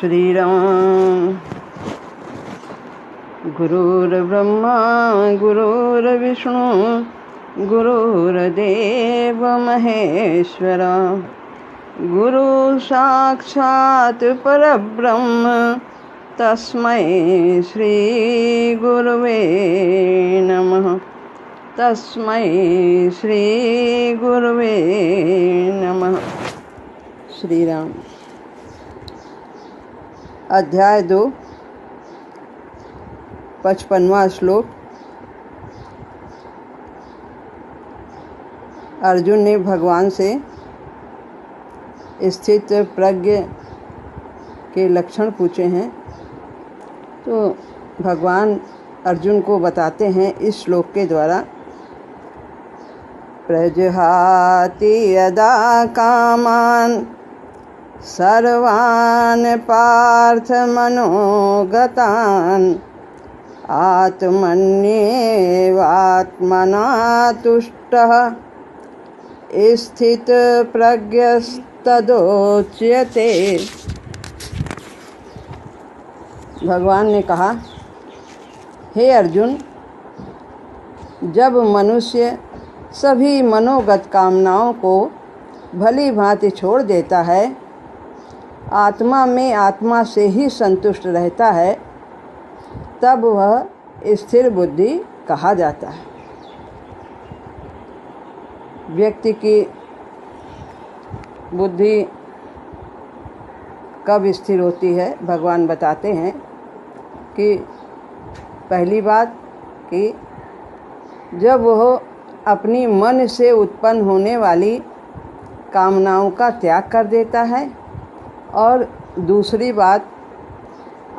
श्री राम। गुरुर्ब्रह्मा गुरुर्विष्णु गुरुर्देव महेश्वर, गुरु साक्षात् परब्रह्म तस्मै श्री गुरुवे नमः। तस्मै श्री गुरुवे नमः। श्री राम। अध्याय 2, 55वां श्लोक। अर्जुन ने भगवान से स्थित प्रज्ञ के लक्षण पूछे हैं, तो भगवान अर्जुन को बताते हैं इस श्लोक के द्वारा। प्रजहाति यदा कामान् सर्वान् पार्थ मनोगतान्, आत्मन्येवात्मना तुष्टः स्थित प्रज्ञस्तदोच्यते। भगवान ने कहा, हे अर्जुन, जब मनुष्य सभी मनोगत कामनाओं को भली भांति छोड़ देता है, आत्मा में आत्मा से ही संतुष्ट रहता है, तब वह स्थिर बुद्धि कहा जाता है। व्यक्ति की बुद्धि कब स्थिर होती है, भगवान बताते हैं कि पहली बात कि जब वह अपनी मन से उत्पन्न होने वाली कामनाओं का त्याग कर देता है, और दूसरी बात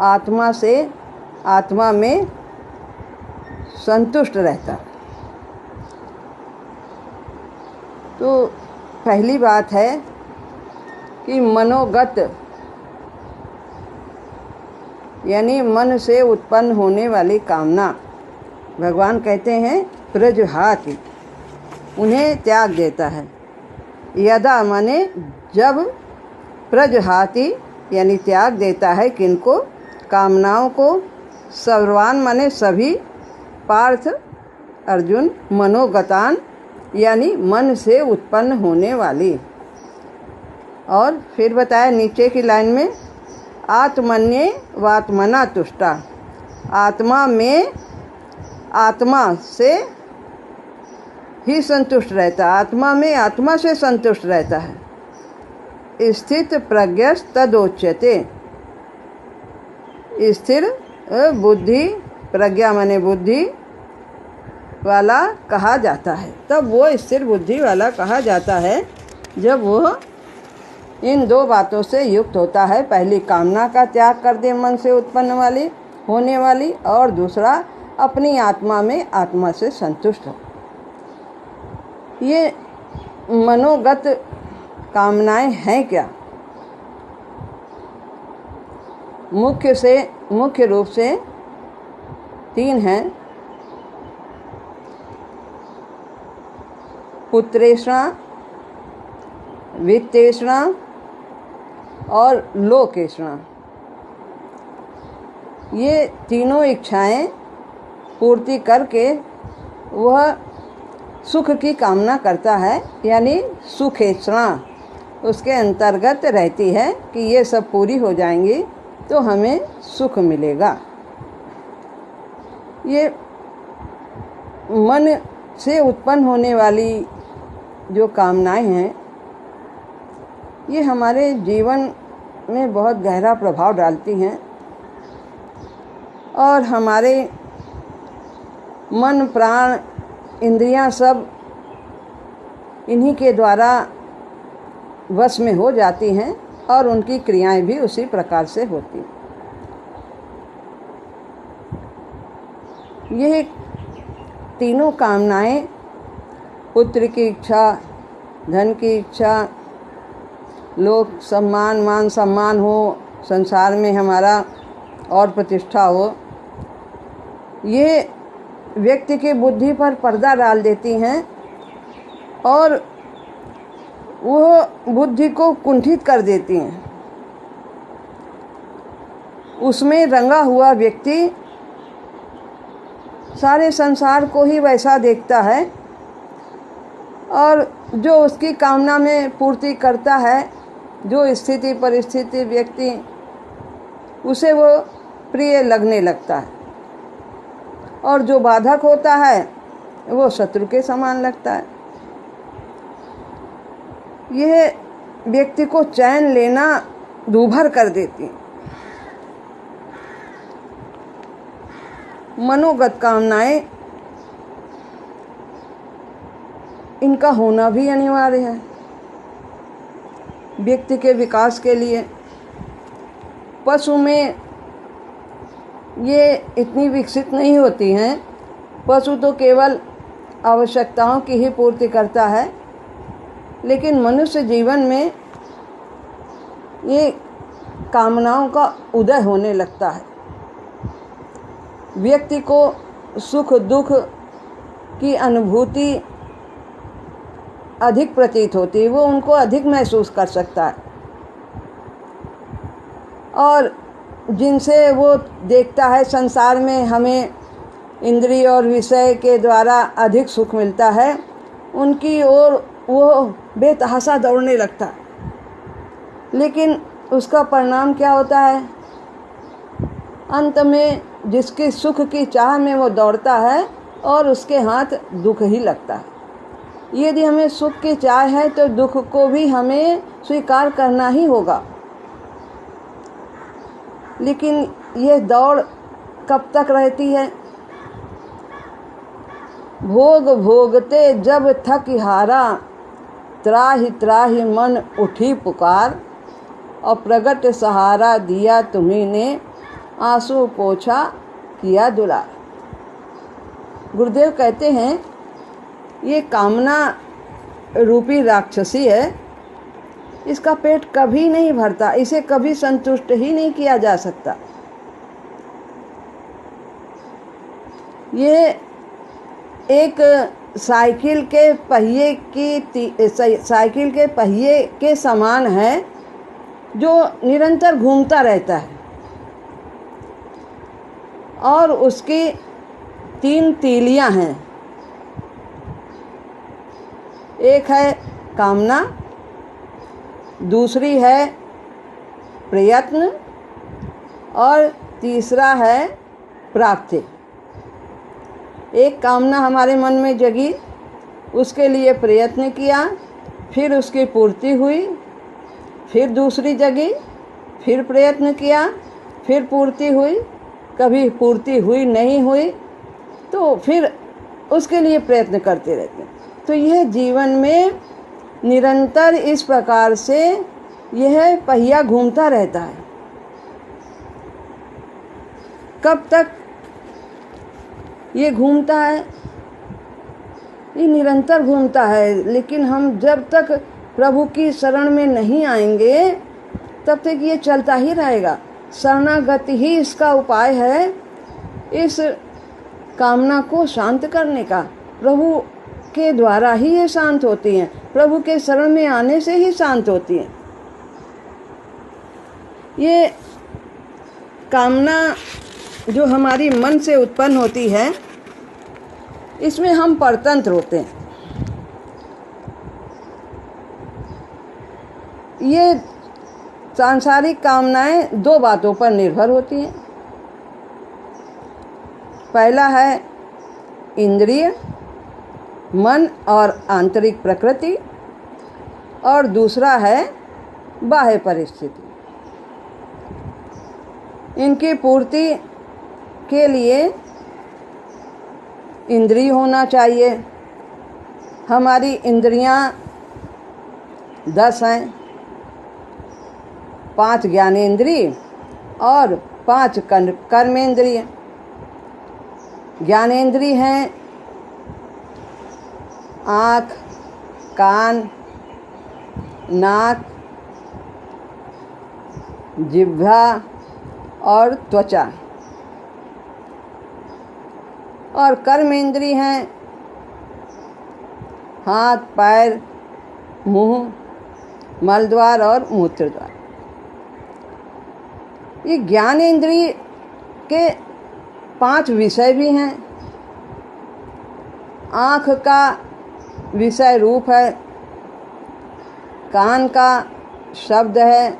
आत्मा से आत्मा में संतुष्ट रहता। तो पहली बात है कि मनोगत यानी मन से उत्पन्न होने वाली कामना, भगवान कहते हैं प्रजहाति, उन्हें त्याग देता है। यदा माने जब, प्रजहाति यानी त्याग देता है किनको, कामनाओं को, सर्वान माने सभी, पार्थ अर्जुन, मनोगतान यानी मन से उत्पन्न होने वाली। और फिर बताया नीचे की लाइन में, आत्मन्ये वात्मना तुष्टा, आत्मा में आत्मा से ही संतुष्ट रहता, आत्मा में आत्मा से संतुष्ट रहता है। स्थित प्रज्ञस्तदोच्यते, स्थिर बुद्धि, प्रज्ञा माने बुद्धि वाला कहा जाता है। तब वो स्थिर बुद्धि वाला कहा जाता है जब वो इन दो बातों से युक्त होता है। पहली, कामना का त्याग कर दे मन से उत्पन्न वाली होने वाली, और दूसरा अपनी आत्मा में आत्मा से संतुष्ट हो। ये मनोगत कामनाएं हैं क्या? मुख्य रूप से 3 हैं। पुत्रेषणा, वित्तेषणा और लोकेषणा। ये तीनों इच्छाएं पूर्ति करके वह सुख की कामना करता है, यानी सुखेषणा उसके अंतर्गत रहती है कि ये सब पूरी हो जाएंगी तो हमें सुख मिलेगा। ये मन से उत्पन्न होने वाली जो कामनाएं हैं, ये हमारे जीवन में बहुत गहरा प्रभाव डालती हैं, और हमारे मन, प्राण, इंद्रियां सब इन्हीं के द्वारा वश में हो जाती हैं, और उनकी क्रियाएं भी उसी प्रकार से होती हैं। ये तीनों कामनाएं, पुत्र की इच्छा, धन की इच्छा, लोक सम्मान, मान सम्मान हो, संसार में हमारा और प्रतिष्ठा हो, ये व्यक्ति की बुद्धि पर पर्दा डाल देती हैं और वो बुद्धि को कुंठित कर देती हैं। उसमें रंगा हुआ व्यक्ति सारे संसार को ही वैसा देखता है और जो उसकी कामना में पूर्ति करता है, जो स्थिति परिस्थिति व्यक्ति उसे वो प्रिय लगने लगता है, और जो बाधक होता है वो शत्रु के समान लगता है। यह व्यक्ति को चैन लेना दूभर कर देती है। मनोगत कामनाएं, इनका होना भी अनिवार्य है व्यक्ति के विकास के लिए। पशु में ये इतनी विकसित नहीं होती हैं। पशु तो केवल आवश्यकताओं की ही पूर्ति करता है, लेकिन मनुष्य जीवन में ये कामनाओं का उदय होने लगता है। व्यक्ति को सुख दुख की अनुभूति अधिक प्रतीत होती है, वो उनको अधिक महसूस कर सकता है, और जिनसे वो देखता है संसार में हमें इंद्रिय और विषय के द्वारा अधिक सुख मिलता है, उनकी ओर वो बेतहाशा दौड़ने लगता है। लेकिन उसका परिणाम क्या होता है? अंत में जिसके सुख की चाह में वो दौड़ता है और उसके हाथ दुख ही लगता है। यदि हमें सुख की चाह है तो दुख को भी हमें स्वीकार करना ही होगा। लेकिन ये दौड़ कब तक रहती है? भोग भोगते जब थक हारा, त्राहि त्राहि मन उठी पुकार, और प्रगट सहारा दिया तुम्ही ने, आंसू पोछा किया दुलार। गुरुदेव कहते हैं ये कामना रूपी राक्षसी है, इसका पेट कभी नहीं भरता, इसे कभी संतुष्ट ही नहीं किया जा सकता। ये एक साइकिल के पहिए के समान है जो निरंतर घूमता रहता है, और उसकी 3 तीलियां हैं। एक है कामना, दूसरी है प्रयत्न, और तीसरा है प्राप्ति। एक कामना हमारे मन में जगी, उसके लिए प्रयत्न किया, फिर उसकी पूर्ति हुई, फिर दूसरी जगी, फिर प्रयत्न किया, फिर पूर्ति हुई, कभी पूर्ति हुई नहीं हुई तो फिर उसके लिए प्रयत्न करते रहते हैं। तो यह जीवन में निरंतर इस प्रकार से यह पहिया घूमता रहता है। कब तक ये घूमता है? ये निरंतर घूमता है। लेकिन हम जब तक प्रभु की शरण में नहीं आएंगे तब तक ये चलता ही रहेगा। शरणागति ही इसका उपाय है, इस कामना को शांत करने का। प्रभु के द्वारा ही ये शांत होती हैं, प्रभु के शरण में आने से ही शांत होती हैं। ये कामना जो हमारी मन से उत्पन्न होती है, इसमें हम परतंत्र होते हैं। ये सांसारिक कामनाएं 2 बातों पर निर्भर होती हैं। पहला है इंद्रिय, मन और आंतरिक प्रकृति, और दूसरा है बाह्य परिस्थिति। इनकी पूर्ति के लिए इंद्रिय होना चाहिए। हमारी इंद्रियां 10 हैं, 5 ज्ञानेंद्रिय और 5 कर्मेंद्रिय। ज्ञानेंद्रिय हैं आँख, कान, नाक, जिह्वा और त्वचा। और कर्मेंद्रिय हैं हाथ, पैर, मुंह, मलद्वार और मूत्रद्वार। ये ज्ञान इंद्रिय के 5 विषय भी हैं। आँख का विषय रूप है, कान का शब्द है,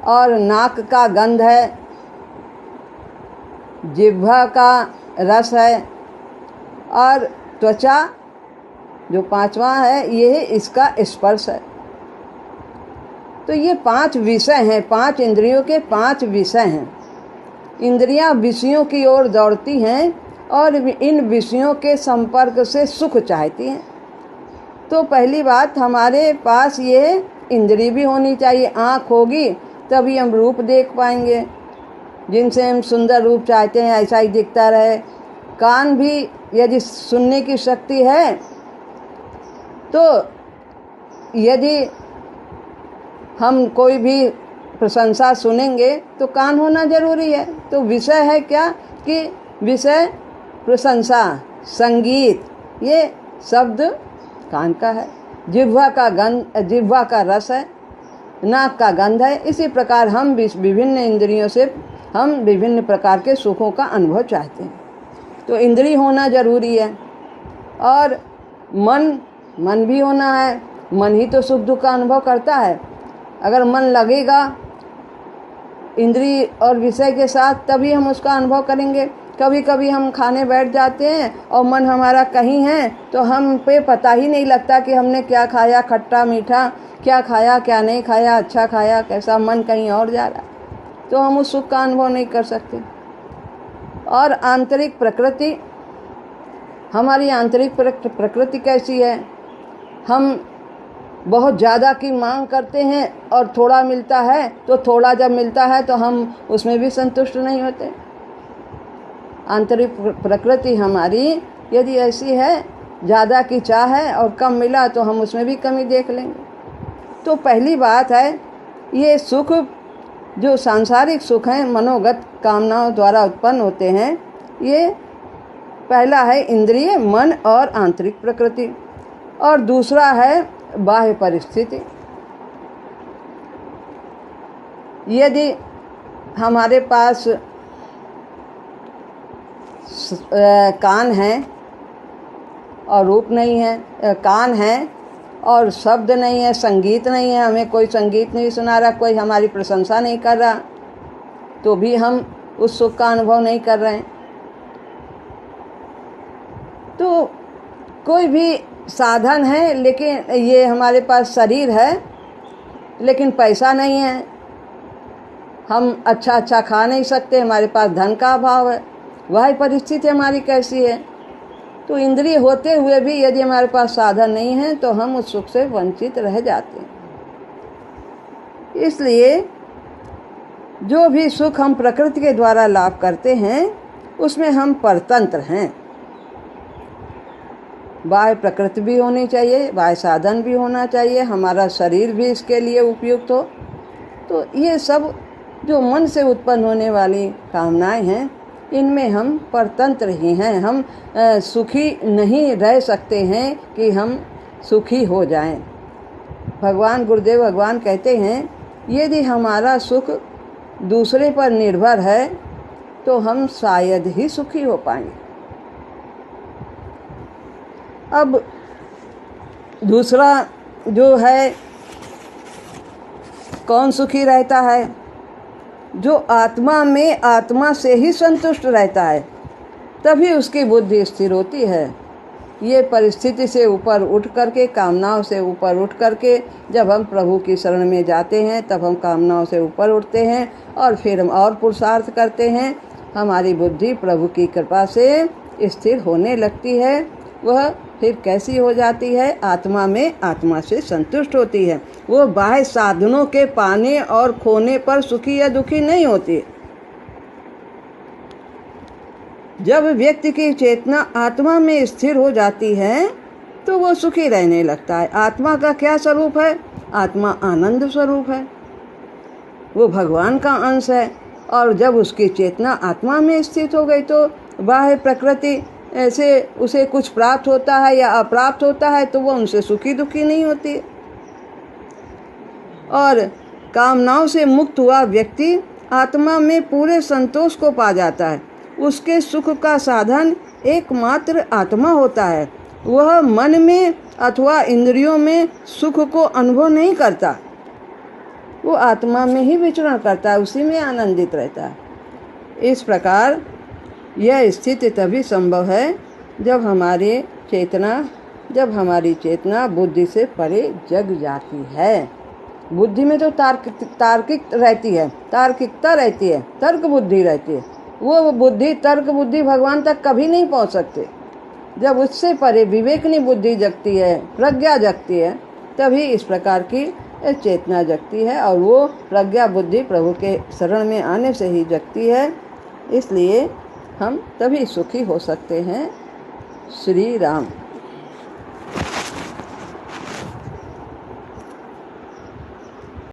और नाक का गंध है, जिह्वा का रस है, और त्वचा जो 5वां है ये इसका स्पर्श है। तो ये 5 विषय हैं, 5 इंद्रियों के 5 विषय हैं। इंद्रियां विषयों की ओर दौड़ती हैं और इन विषयों के संपर्क से सुख चाहती हैं। तो पहली बात, हमारे पास ये इंद्रिय भी होनी चाहिए। आँख होगी तभी हम रूप देख पाएंगे, जिनसे हम सुंदर रूप चाहते हैं ऐसा ही दिखता रहे। कान भी यदि सुनने की शक्ति है तो यदि हम कोई भी प्रशंसा सुनेंगे तो कान होना जरूरी है। तो विषय है क्या कि विषय प्रशंसा, संगीत, ये शब्द कान का है। जिह्वा का रस है, नाक का गंध है। इसी प्रकार हम विभिन्न इंद्रियों से हम विभिन्न प्रकार के सुखों का अनुभव चाहते हैं। तो इंद्रिय होना जरूरी है। और मन भी होना है। मन ही तो सुख दुख का अनुभव करता है। अगर मन लगेगा इंद्रिय और विषय के साथ तभी हम उसका अनुभव करेंगे। कभी कभी हम खाने बैठ जाते हैं और मन हमारा कहीं है तो हम पे पता ही नहीं लगता कि हमने क्या खाया, खट्टा मीठा क्या खाया, क्या नहीं खाया, अच्छा खाया कैसा, मन कहीं और जा रहा, तो हम उस सुख का अनुभव नहीं कर सकते। और आंतरिक प्रकृति, हमारी आंतरिक प्रकृति कैसी है? हम बहुत ज़्यादा की मांग करते हैं और थोड़ा मिलता है, तो थोड़ा जब मिलता है तो हम उसमें भी संतुष्ट नहीं होते। आंतरिक प्रकृति हमारी यदि ऐसी है, ज़्यादा की चाह है और कम मिला तो हम उसमें भी कमी देख लेंगे। तो पहली बात है, ये सुख जो सांसारिक सुख हैं, मनोगत कामनाओं द्वारा उत्पन्न होते हैं, ये पहला है इंद्रिय, मन और आंतरिक प्रकृति। और दूसरा है बाह्य परिस्थिति। यदि हमारे पास कान है और रूप नहीं है, कान है और शब्द नहीं है, संगीत नहीं है, हमें कोई संगीत नहीं सुना रहा, कोई हमारी प्रशंसा नहीं कर रहा, तो भी हम उस सुख का अनुभव नहीं कर रहे हैं। तो कोई भी साधन है, लेकिन ये हमारे पास शरीर है लेकिन पैसा नहीं है, हम अच्छा खा नहीं सकते, हमारे पास धन का अभाव है, वह परिस्थिति हमारी कैसी है। तो इंद्रिय होते हुए भी यदि हमारे पास साधन नहीं है तो हम उस सुख से वंचित रह जाते हैं। इसलिए जो भी सुख हम प्रकृति के द्वारा लाभ करते हैं उसमें हम परतंत्र हैं। बाह्य प्रकृति भी होनी चाहिए, बाह्य साधन भी होना चाहिए, हमारा शरीर भी इसके लिए उपयुक्त हो। तो ये सब जो मन से उत्पन्न होने वाली कामनाएं हैं, इनमें हम परतंत्र ही हैं। हम सुखी नहीं रह सकते हैं कि हम सुखी हो जाएं। भगवान गुरुदेव भगवान कहते हैं, यदि हमारा सुख दूसरे पर निर्भर है तो हम शायद ही सुखी हो पाएंगे। अब दूसरा जो है, कौन सुखी रहता है? जो आत्मा में आत्मा से ही संतुष्ट रहता है, तभी उसकी बुद्धि स्थिर होती है। ये परिस्थिति से ऊपर उठ करके, कामनाओं से ऊपर उठ करके जब हम प्रभु की शरण में जाते हैं तब हम कामनाओं से ऊपर उठते हैं और फिर हम और पुरुषार्थ करते हैं। हमारी बुद्धि प्रभु की कृपा से स्थिर होने लगती है। वह फिर कैसी हो जाती है? आत्मा में आत्मा से संतुष्ट होती है। वो बाह्य साधनों के पाने और खोने पर सुखी या दुखी नहीं होती। जब व्यक्ति की चेतना आत्मा में स्थिर हो जाती है तो वो सुखी रहने लगता है। आत्मा का क्या स्वरूप है? आत्मा आनंद स्वरूप है, वो भगवान का अंश है। और जब उसकी चेतना आत्मा में स्थित हो गई तो बाह्य प्रकृति ऐसे उसे कुछ प्राप्त होता है या अप्राप्त होता है तो वो उनसे सुखी दुखी नहीं होती। और कामनाओं से मुक्त हुआ व्यक्ति आत्मा में पूरे संतोष को पा जाता है। उसके सुख का साधन एकमात्र आत्मा होता है। वह मन में अथवा इंद्रियों में सुख को अनुभव नहीं करता, वो आत्मा में ही विचरण करता है, उसी में आनंदित रहता है। इस प्रकार यह स्थिति तभी संभव है जब हमारी चेतना बुद्धि से परे जग जाती है। बुद्धि में तो तार्किकता रहती है, तर्क बुद्धि रहती है। वो बुद्धि, तर्क बुद्धि भगवान तक कभी नहीं पहुंच सकते। जब उससे परे विवेकनी बुद्धि जगती है, प्रज्ञा जगती है, तभी इस प्रकार की चेतना जगती है, और वो प्रज्ञा बुद्धि प्रभु के शरण में आने से ही जगती है। इसलिए हम तभी सुखी हो सकते हैं। श्री राम।